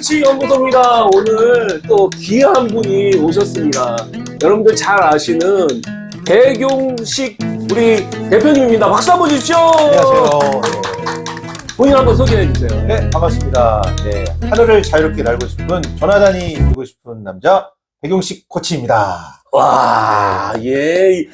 정치연구소입니다. 오늘 또 귀한 분이 오셨습니다. 여러분들 잘 아시는 백용식 우리 대표님입니다. 박수 한번 주십시오. 안녕하세요. 본인 한번 소개해 주세요. 네, 반갑습니다. 네, 하늘을 자유롭게 날고 싶은 조나단이 되고 싶은 남자 백용식 코치입니다. 와, 예.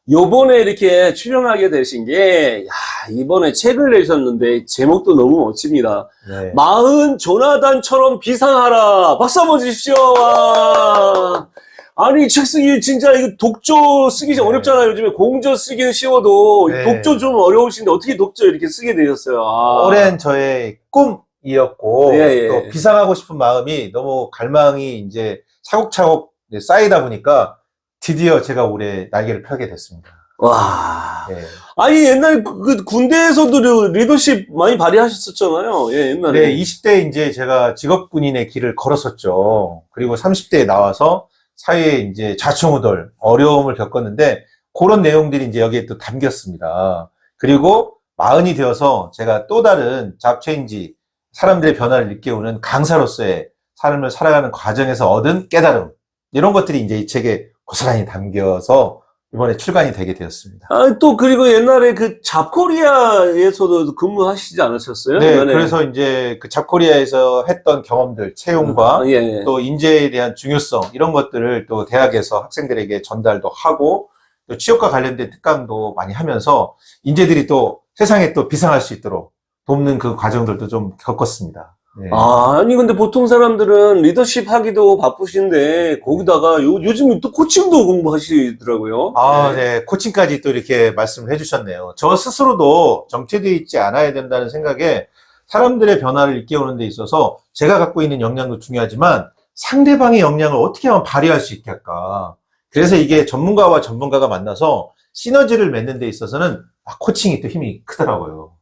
요번에 이렇게 출연하게 되신 게, 야, 이번에 책을 내셨는데, 제목도 너무 멋집니다. 네. 마흔 조나단처럼 비상하라. 박수 한번 주십시오. 와. 아니, 책 쓰기 진짜 이거 독조 쓰기 좀 어렵잖아요. 요즘에 공조 쓰기는 쉬워도, 네. 독조 좀 어려우신데, 어떻게 독조 이렇게 쓰게 되셨어요? 아. 오랜 저의 꿈이었고, 예, 예. 또 비상하고 싶은 마음이 너무 갈망이 이제 차곡차곡 이제 쌓이다 보니까 드디어 제가 올해 날개를 펴게 됐습니다. 와. 네. 아니, 옛날 그 군대에서도 리더십 많이 발휘하셨었잖아요. 예, 옛날에. 네, 20대 이제 제가 직업군인의 길을 걸었었죠. 그리고 30대에 나와서 사회에 이제 좌충우돌, 어려움을 겪었는데, 그런 내용들이 이제 여기에 또 담겼습니다. 그리고 40이 되어서 제가 또 다른 잡체인지, 사람들의 변화를 일깨우는 강사로서의 삶을 살아가는 과정에서 얻은 깨달음, 이런 것들이 이제 이 책에 고스란히 담겨서 이번에 출간이 되게 되었습니다. 아, 또, 그리고 옛날에 그 잡코리아에서도 근무하시지 않으셨어요? 네, 옛날에? 그래서 이제 그 잡코리아에서 했던 경험들, 채용과 예, 예. 또 인재에 대한 중요성, 이런 것들을 또 대학에서 학생들에게 전달도 하고, 또 취업과 관련된 특강도 많이 하면서 인재들이 또 세상에 또 비상할 수 있도록 돕는 그 과정들도 좀 겪었습니다. 네. 아, 아니, 근데 보통 사람들은 리더십 하기도 바쁘신데, 거기다가 요즘 또 코칭도 공부하시더라고요. 네. 코칭까지 또 이렇게 말씀을 해주셨네요. 저 스스로도 정체되어 있지 않아야 된다는 생각에 사람들의 변화를 일깨우는 데 있어서 제가 갖고 있는 역량도 중요하지만 상대방의 역량을 어떻게 하면 발휘할 수 있게 할까. 그래서 이게 전문가와 전문가가 만나서 시너지를 맺는 데 있어서는 코칭이 또 힘이 크더라고요.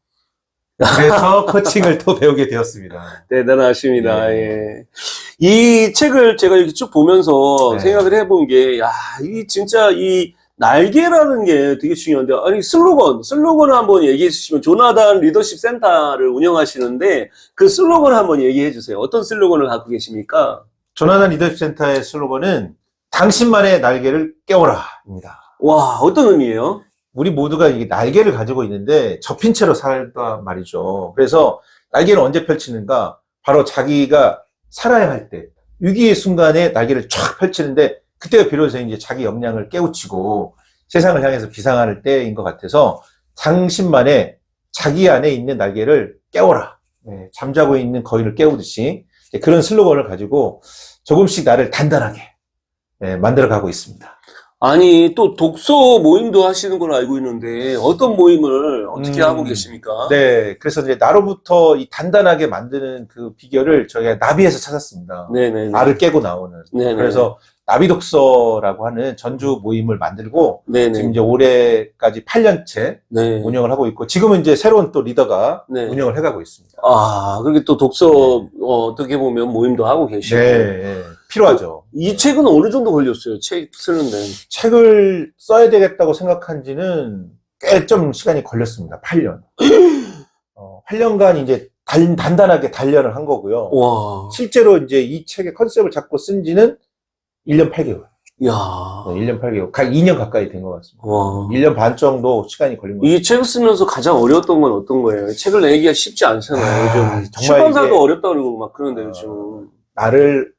그래서 코칭을 또 배우게 되었습니다. 대단하십니다. 네. 예. 이 책을 제가 이렇게 쭉 보면서 네. 생각을 해본 게, 야, 이 진짜 이 날개라는 게 되게 중요한데, 아니, 슬로건을 한번 얘기해 주시면, 조나단 리더십 센터를 운영하시는데, 그 슬로건 한번 얘기해 주세요. 어떤 슬로건을 갖고 계십니까? 조나단 리더십 센터의 슬로건은 당신만의 날개를 깨워라입니다. 와, 어떤 의미예요? 우리 모두가 이 날개를 가지고 있는데 접힌 채로 살다 말이죠. 그래서 날개를 언제 펼치는가? 바로 자기가 살아야 할 때, 위기의 순간에 날개를 쫙 펼치는데 그때가 비로소 이제 자기 역량을 깨우치고 세상을 향해서 비상할 때인 것 같아서 당신만의 자기 안에 있는 날개를 깨워라. 네, 잠자고 있는 거인을 깨우듯이 그런 슬로건을 가지고 조금씩 나를 단단하게 만들어가고 있습니다. 아니, 또 독서 모임도 하시는 걸로 알고 있는데, 어떤 모임을 어떻게 하고 계십니까? 네, 그래서 이제 나로부터 이 단단하게 만드는 그 비결을 저희가 나비에서 찾았습니다. 네네. 나를 깨고 나오는. 네네. 그래서 나비 독서라고 하는 전주 모임을 만들고 네네. 지금 이제 올해까지 8년째 네. 운영을 하고 있고 지금은 이제 새로운 또 리더가 네. 운영을 해가고 있습니다. 아, 그렇게 또 독서, 어떻게 보면 모임도 하고 계시고. 네, 필요하죠. 이 책은 어느 정도 걸렸어요? 책 쓰는데. 책을 써야 되겠다고 생각한 지는 꽤 좀 시간이 걸렸습니다. 8년. 8년간 이제 단단하게 단련을 한 거고요. 와. 실제로 이제 이 책의 컨셉을 잡고 쓴 지는 1년 8개월. 야. 1년 8개월. 2년 가까이 된 것 같습니다. 와. 1년 반 정도 시간이 걸린 것 같아요. 이 책을 쓰면서 가장 어려웠던 건 어떤 거예요? 책을 내기가 쉽지 않잖아요, 요즘. 정말 출판사도 이게, 어렵다 그러고 막 그러는데, 요즘. 나를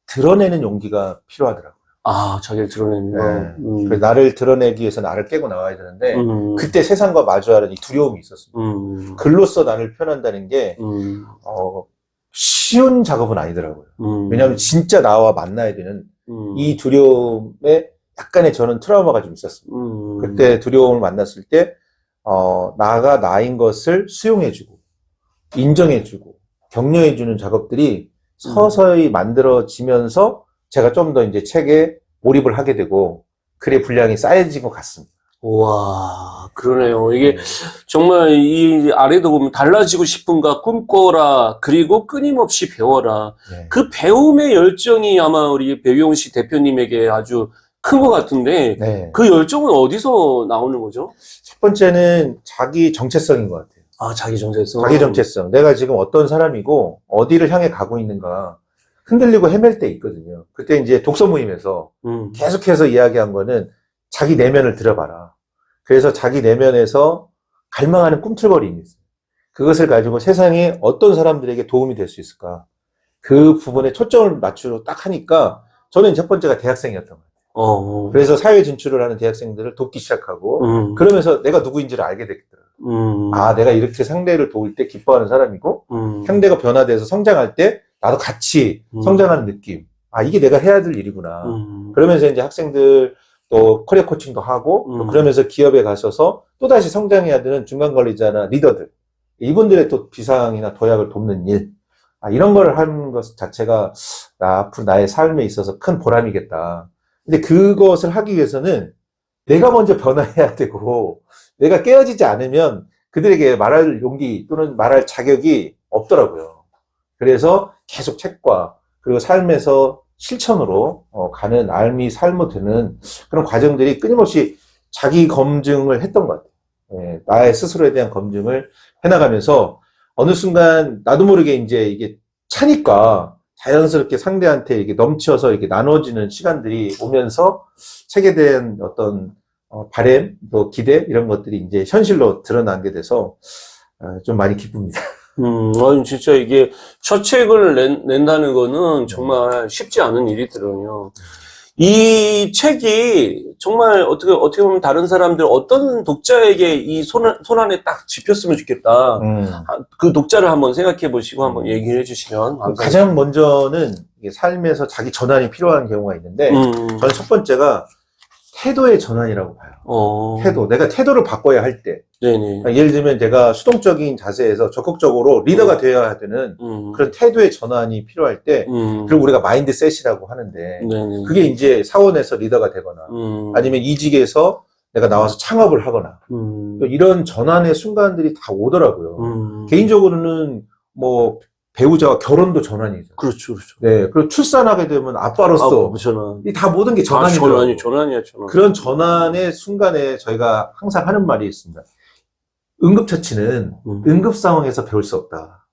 드러내는 용기가 필요하더라고요. 아, 자기를 드러내는 거. 네. 그래서 나를 드러내기 위해서 나를 깨고 나와야 되는데, 그때 세상과 마주하는 이 두려움이 있었습니다. 글로써 나를 표현한다는 게, 쉬운 작업은 아니더라고요. 왜냐하면 진짜 나와 만나야 되는 이 두려움에 약간의 저는 트라우마가 좀 있었습니다. 그때 두려움을 만났을 때, 나가 나인 것을 수용해주고, 인정해주고, 격려해주는 작업들이 서서히 만들어지면서 제가 좀 더 이제 책에 몰입을 하게 되고, 글의 분량이 쌓여진 것 같습니다. 와, 그러네요. 이게 정말 이 아래도 보면 달라지고 싶은가 꿈꿔라. 그리고 끊임없이 배워라. 네. 그 배움의 열정이 아마 우리 백용식 대표님에게 아주 큰 것 같은데 네. 그 열정은 어디서 나오는 거죠? 첫 번째는 자기 정체성인 것 같아요. 아, 자기 정체성. 자기 정체성. 내가 지금 어떤 사람이고 어디를 향해 가고 있는가 흔들리고 헤맬 때 있거든요. 그때 이제 독서 모임에서 계속해서 이야기한 거는 자기 내면을 들여봐라. 그래서 자기 내면에서 갈망하는 꿈틀거림이 있어요. 그것을 가지고 세상에 어떤 사람들에게 도움이 될 수 있을까? 그 부분에 초점을 맞추고 딱 하니까 저는 첫 번째가 대학생이었던 거예요. 그래서 사회 진출을 하는 대학생들을 돕기 시작하고 그러면서 내가 누구인지를 알게 됐더라고요. 아, 내가 이렇게 상대를 도울 때 기뻐하는 사람이고 상대가 변화돼서 성장할 때 나도 같이 성장하는 느낌. 아, 이게 내가 해야 될 일이구나. 그러면서 이제 학생들 또 커리어 코칭도 하고 또 그러면서 기업에 가셔서 또다시 성장해야 되는 중간 관리자나 리더들. 이분들의 또 비상이나 도약을 돕는 일. 아, 이런 걸 하는 것 자체가 앞으로 나의 삶에 있어서 큰 보람이겠다. 근데 그것을 하기 위해서는 내가 먼저 변화해야 되고 내가 깨어지지 않으면 그들에게 말할 용기 또는 말할 자격이 없더라고요. 그래서 계속 책과 그리고 삶에서 실천으로 가는 알미 삶이 되는 그런 과정들이 끊임없이 자기 검증을 했던 것 같아요. 예, 나의 스스로에 대한 검증을 해나가면서 어느 순간 나도 모르게 이제 이게 차니까 자연스럽게 상대한테 이게 넘쳐서 이렇게 나눠지는 시간들이 오면서 책에 대한 어떤 바램, 또 기대 이런 것들이 이제 현실로 드러나게 돼서 좀 많이 기쁩니다. 아니, 진짜 이게 첫 책을 낸다는 거는 정말 쉽지 않은 일이더라고요. 이 책이 정말 어떻게 보면 다른 사람들, 어떤 독자에게 이 손안에 딱 집혔으면 좋겠다. 그 독자를 한번 생각해 보시고 한번 얘기를 해주시면. 가장 먼저는 이게 삶에서 자기 전환이 필요한 경우가 있는데, 저는 첫 번째가 태도의 전환이라고 봐요. 태도. 내가 태도를 바꿔야 할 때. 네네. 예를 들면 제가 수동적인 자세에서 적극적으로 리더가 되어야 되는 그런 태도의 전환이 필요할 때, 그리고 우리가 마인드셋이라고 하는데, 네네. 그게 이제 사원에서 리더가 되거나, 아니면 이직에서 내가 나와서 창업을 하거나, 또 이런 전환의 순간들이 다 오더라고요. 개인적으로는 뭐, 배우자와 결혼도 전환이죠. 그렇죠, 그렇죠. 네. 그리고 출산하게 되면 아빠로서, 전환. 이 다 모든 게 전환이죠. 전환이야. 그런 전환의 순간에 저희가 항상 하는 말이 있습니다. 응급처치는 응급 상황에서 배울 수 없다.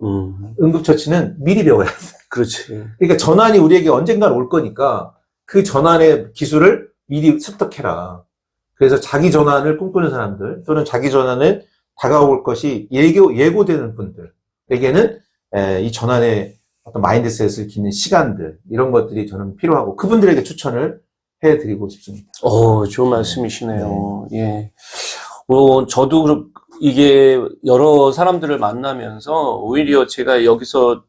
응급처치는 미리 배워야 돼. 그렇지. 그러니까 전환이 우리에게 언젠간 올 거니까 그 전환의 기술을 미리 습득해라. 그래서 자기 전환을 꿈꾸는 사람들 또는 자기 전환을 다가올 것이 예고되는 분들에게는 이 전환의 어떤 마인드셋을 기는 시간들 이런 것들이 저는 필요하고 그분들에게 추천을 해드리고 싶습니다. 좋은 말씀이시네요. 네. 예. 저도 이게 여러 사람들을 만나면서 오히려 제가 여기서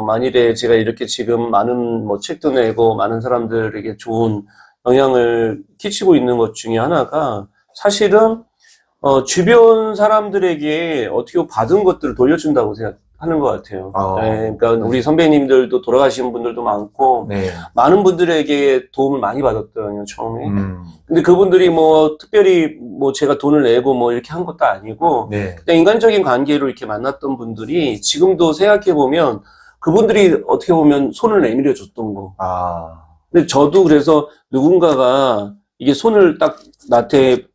만일에 제가 이렇게 지금 많은 책도 내고 많은 사람들에게 좋은 영향을 끼치고 있는 것 중에 하나가 사실은 주변 사람들에게 어떻게 받은 것들을 돌려준다고 생각하는 것 같아요. 네, 그러니까 우리 선배님들도 돌아가신 분들도 많고 네. 많은 분들에게 도움을 많이 받았거든요, 처음에. 근데 그분들이 특별히 제가 돈을 내고 이렇게 한 것도 아니고 네. 그냥 인간적인 관계로 이렇게 만났던 분들이 지금도 생각해보면 그분들이 어떻게 보면 손을 내밀어 줬던 거. 근데 저도 그래서 누군가가 이게 손을 딱 나한테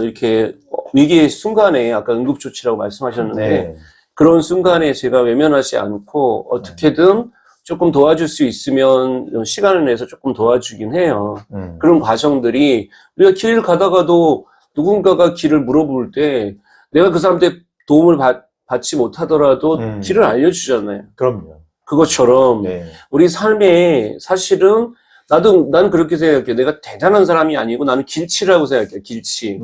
이렇게 위기의 순간에 아까 응급조치라고 말씀하셨는데 네. 그런 순간에 제가 외면하지 않고 어떻게든 조금 도와줄 수 있으면 시간을 내서 조금 도와주긴 해요. 그런 과정들이 우리가 길을 가다가도 누군가가 길을 물어볼 때 내가 그 사람한테 도움을 받지 못하더라도 길을 알려주잖아요. 그럼요. 그것처럼 네. 우리 삶에 사실은 나는 그렇게 생각해요. 내가 대단한 사람이 아니고 나는 길치라고 생각해요. 길치.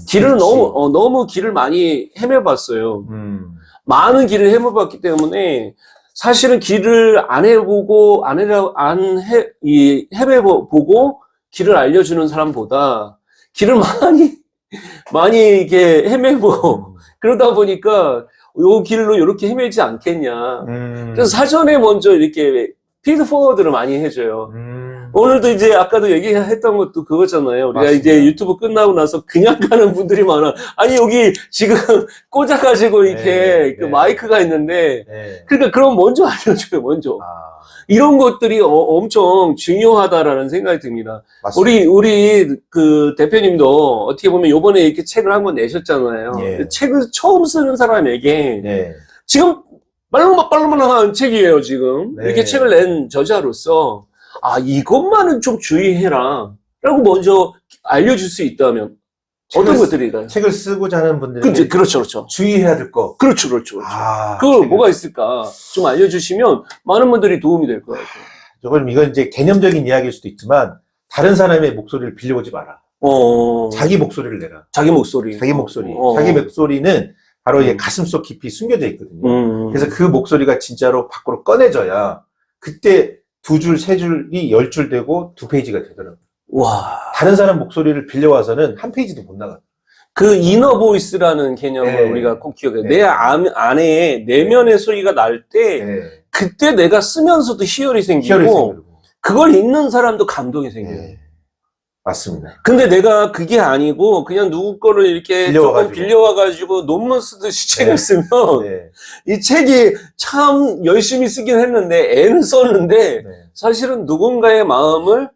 길을 너무 길을 많이 헤매봤어요. 많은 길을 헤매봤기 때문에 사실은 길을 안 해보고 헤매보고 길을 알려주는 사람보다 길을 많이 이렇게 헤매고 그러다 보니까 요 길로 이렇게 헤매지 않겠냐. 그래서 사전에 먼저 이렇게 피드 포워드를 많이 해줘요. 오늘도 이제 아까도 얘기했던 것도 그거잖아요. 우리가 맞습니다. 이제 유튜브 끝나고 나서 그냥 가는 분들이 많아. 아니, 여기 지금 꽂아가지고 이렇게 네, 그 네. 마이크가 있는데, 네. 그러니까 그럼 먼저 알려줘요, 먼저. 아, 이런 것들이 엄청 중요하다라는 생각이 듭니다. 맞습니다. 우리 그 대표님도 어떻게 보면 요번에 이렇게 책을 한 권 내셨잖아요. 예. 책을 처음 쓰는 사람에게 네. 지금 말로만 책이에요, 지금. 네. 이렇게 책을 낸 저자로서, 아, 이것만은 좀 주의해라. 라고 먼저 알려줄 수 있다면, 어떤 것들일까요? 책을 쓰고자 하는 분들이 그렇죠, 그렇죠. 주의해야 될 거. 그렇죠, 그렇죠. 아, 그 뭐가 있을까? 좀 알려주시면 많은 분들이 도움이 될 것 같아요. 이건 이제 개념적인 이야기일 수도 있지만 다른 사람의 목소리를 빌려오지 마라. 자기 목소리를 내라. 자기 목소리. 자기 목소리. 자기 목소리는 바로 이제 가슴속 깊이 숨겨져 있거든요. 그래서 그 목소리가 진짜로 밖으로 꺼내져야 그때 2줄, 3줄이 10줄 되고 2페이지가 되더라고요. 와. 다른 사람 목소리를 빌려와서는 한 페이지도 못 나가요. 그 이너 보이스라는 개념을 네. 우리가 꼭 기억해요. 네. 내 안에 내면의 소리가 날 때, 네. 그때 내가 쓰면서도 희열이 생기고, 희열이 생기고. 그걸 읽는 사람도 감동이 생겨요. 네. 맞습니다. 근데 내가 그게 아니고 그냥 누구 거를 이렇게 조금 빌려와가지고 논문 쓰듯이 책을 네. 쓰면 네. 이 책이 참 열심히 쓰긴 했는데 애는 썼는데 네. 사실은 누군가의 마음을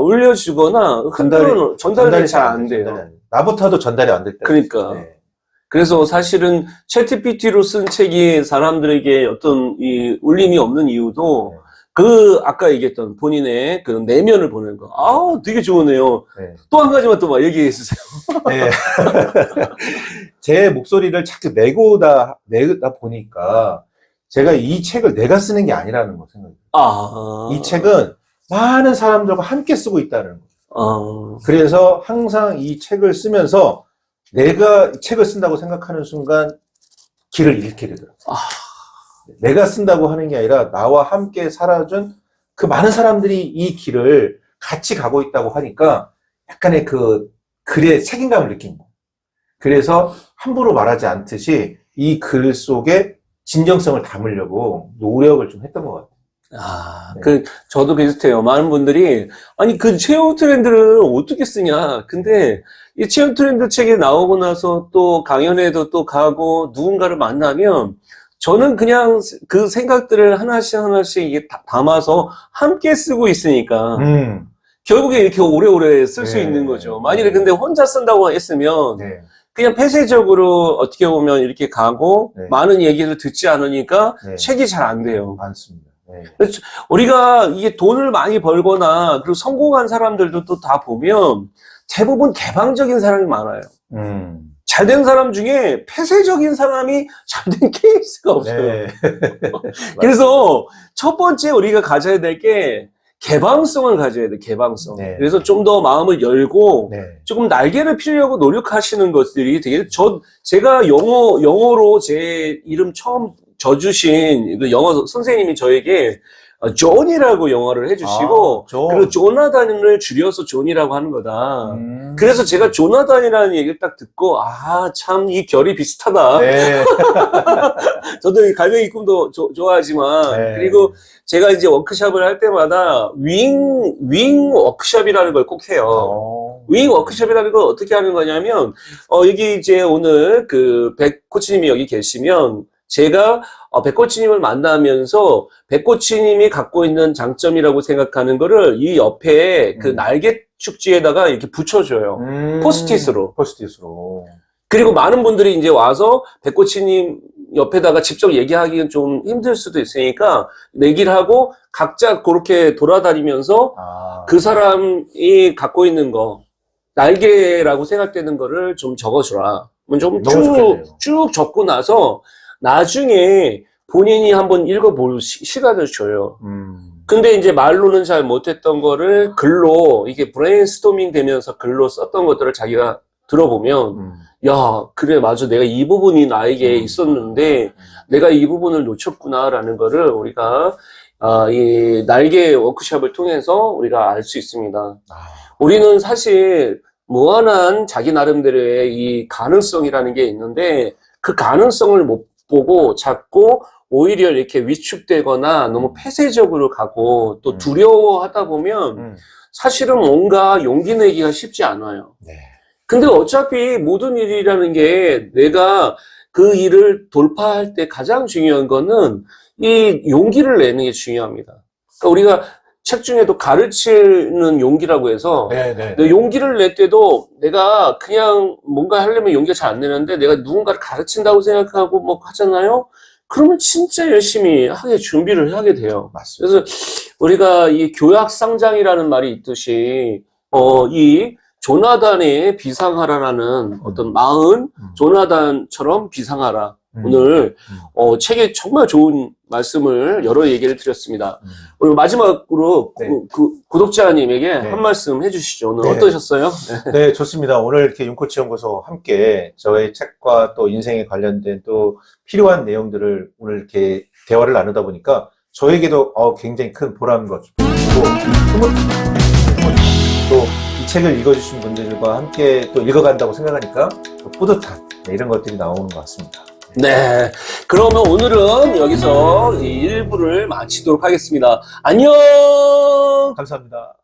울려주거나 전달이 잘 안 돼요. 나부터도 전달이 안 될 때. 그러니까. 네. 그래서 사실은 챗GPT로 쓴 책이 사람들에게 어떤 이 울림이 없는 이유도 네. 그 아까 얘기했던 본인의 그 내면을 보는 거. 아, 되게 좋으네요. 네. 또 한 가지만 또 얘기해 주세요. 네. 제 목소리를 자꾸 내다 보니까 제가 이 책을 내가 쓰는 게 아니라는 거 생각해요. 이 책은 많은 사람들과 함께 쓰고 있다는 거죠. 그래서 항상 이 책을 쓰면서 내가 책을 쓴다고 생각하는 순간 길을 잃게 되더라고요. 내가 쓴다고 하는 게 아니라 나와 함께 살아준 그 많은 사람들이 이 길을 같이 가고 있다고 하니까 약간의 그 글의 책임감을 느낀 거예요. 그래서 함부로 말하지 않듯이 이 글 속에 진정성을 담으려고 노력을 좀 했던 것 같아요. 네. 저도 비슷해요. 많은 분들이, 아니, 그 최후 트렌드를 어떻게 쓰냐. 근데 이 최후 트렌드 책이 나오고 나서 또 강연회도 또 가고 누군가를 만나면 저는 그냥 그 생각들을 하나씩 이게 담아서 함께 쓰고 있으니까 결국에 이렇게 오래오래 쓸 수 있는 거죠. 만일에 근데 혼자 쓴다고 했으면 그냥 폐쇄적으로 어떻게 보면 이렇게 가고 많은 얘기를 듣지 않으니까 책이 잘 안 돼요. 많습니다. 우리가 이게 돈을 많이 벌거나 그리고 성공한 사람들도 또 다 보면 대부분 개방적인 사람이 많아요. 잘된 사람 중에 폐쇄적인 사람이 잘된 케이스가 없어요. 네. 그래서 첫 번째 우리가 가져야 될 게 개방성을 가져야 돼, 개방성. 네. 그래서 좀 더 마음을 열고 조금 날개를 피려고 노력하시는 것들이 되게, 제가 영어로 제 이름 처음 져주신 그 영어 선생님이 저에게 존이라고 영어를 해주시고, 그리고 조나단을 줄여서 존이라고 하는 거다. 그래서 제가 조나단이라는 얘기를 딱 듣고, 참 이 결이 비슷하다. 네. 저도 이 갈매기 꿈도 좋아하지만, 그리고 제가 이제 워크숍을 할 때마다 윙 워크숍이라는 걸 꼭 해요. 윙 워크숍이라는 걸 어떻게 하는 거냐면, 여기 이제 오늘 그 백 코치님이 여기 계시면, 제가 백코치님을 만나면서 백코치님이 갖고 있는 장점이라고 생각하는 거를 이 옆에 그 날개 축지에다가 이렇게 붙여줘요. 포스트잇으로. 그리고 많은 분들이 이제 와서 백코치님 옆에다가 직접 얘기하기는 좀 힘들 수도 있으니까 내기를 하고 각자 그렇게 돌아다니면서 그 사람이 갖고 있는 거, 날개라고 생각되는 거를 좀 적어주라. 좀 쭉 적고 나서 나중에 본인이 한번 읽어볼 시간을 줘요. 근데 이제 말로는 잘 못했던 거를 글로, 이게 브레인스토밍 되면서 글로 썼던 것들을 자기가 들어보면, 야, 그래, 맞아. 내가 이 부분이 나에게 있었는데, 내가 이 부분을 놓쳤구나라는 거를 우리가, 이 날개 워크숍을 통해서 우리가 알 수 있습니다. 우리는 사실 무한한 자기 나름대로의 이 가능성이라는 게 있는데, 그 가능성을 못 보고 자꾸 오히려 이렇게 위축되거나 너무 폐쇄적으로 가고 또 두려워하다 보면 사실은 뭔가 용기 내기가 쉽지 않아요. 네. 근데 어차피 모든 일이라는 게 내가 그 일을 돌파할 때 가장 중요한 거는 이 용기를 내는 게 중요합니다. 그러니까 우리가 책 중에도 가르치는 용기라고 해서 네. 내 용기를 낼 때도 내가 그냥 뭔가 하려면 용기가 잘 안 내는데 내가 누군가를 가르친다고 생각하고 뭐 하잖아요. 그러면 진짜 열심히 하게 준비를 하게 돼요. 맞습니다. 그래서 우리가 이 교약상장이라는 말이 있듯이 이 조나단의 비상하라라는 어떤 마음, 조나단처럼 비상하라. 오늘 책에 정말 좋은 말씀을 여러 얘기를 드렸습니다. 오늘 마지막으로 네. 구독자님에게 네. 한 말씀 해주시죠. 오늘 네. 어떠셨어요? 네, 좋습니다. 오늘 이렇게 윤코치 연구소 함께 저의 책과 또 인생에 관련된 또 필요한 내용들을 오늘 이렇게 대화를 나누다 보니까 저에게도 굉장히 큰 보람과 기쁨이고 또 이 책을 읽어주신 분들과 함께 또 읽어간다고 생각하니까 또 뿌듯한 이런 것들이 나오는 것 같습니다. 네. 그러면 오늘은 여기서 이 1부를 마치도록 하겠습니다. 안녕! 감사합니다.